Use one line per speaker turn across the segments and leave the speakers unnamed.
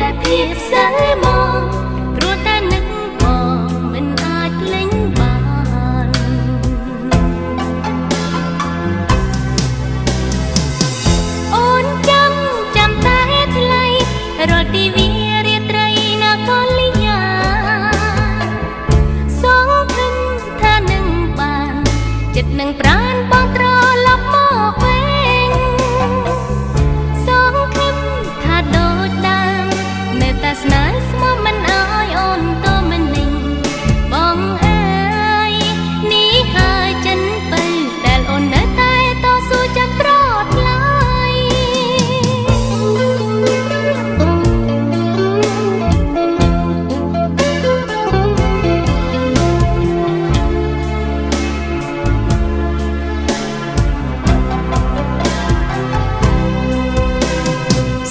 តែភាពសើមកព្រោះតែនឹកបងមិនអាចភ្លេចបានអូនចាំតែថ្លៃរាល់ទីវារាត្រីណាកលយាសងធឹមថានឹងបានចិត្តនឹងប្រានបងត្រឡប់មកវិញសងធឹមថាដូចដើមនៅតែស្នេហ៍ស្មោះមិនអើយអូនទៅមិនលិញបងអើយនេះហើយចិនបើដែលអូននៅតែតស៊ូចាំប្រត់ឡើយ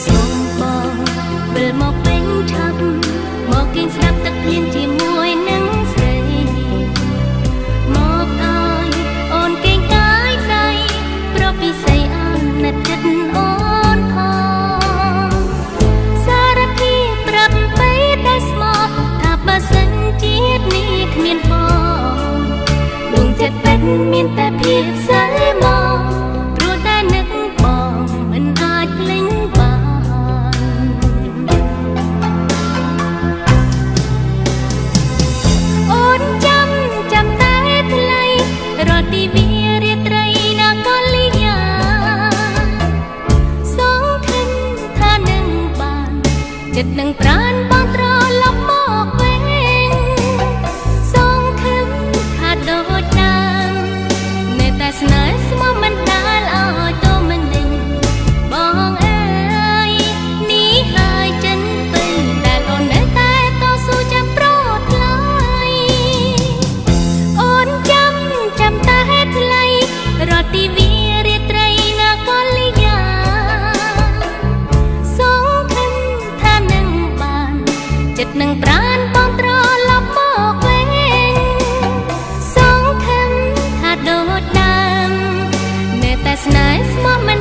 សូមបងវិលមកពេញឆាប់មកគេងស្ដាប់ទឹកភ្លៀងជាមួយនឹងស្រីមកឲ្យអូនគេងកាយដៃប្រពិស័យអាណិតចិត្តអូនផងសារភាពប្រាប់បីតែស្មោះថាបើសិនជាតិនេះគ្មានបងដួងចិត្តពេញមានតែភាពសើមកព្រោះតែនឹកបងមិនអាចភ្លេចបានអូនចាំតែថ្លៃរាល់ទីវារាត្រីណាកលយាសងធឹមថានឹងបានចិត្តនឹងប្រានបងត្រឡប់មកវិញសងធឹមថាដូចដើមនៅតែស្នេហ៍ស្មោះមិនដែលឲ្យទៅមិនលិញបងអើយនេះហើយចិនពេញដែលអូននៅតែតស៊ូចាំប្រត់ឡើយអូនចាំតែថ្លៃរាល់ទីវារាត្រីណាកលយាសងធឹមថានឹងបានចិត្តនឹងប្រានបងត្រឡប់មកវិញសងធឹមថាដូចដើមនៅតែស្នេហ៍ស្មោះមិន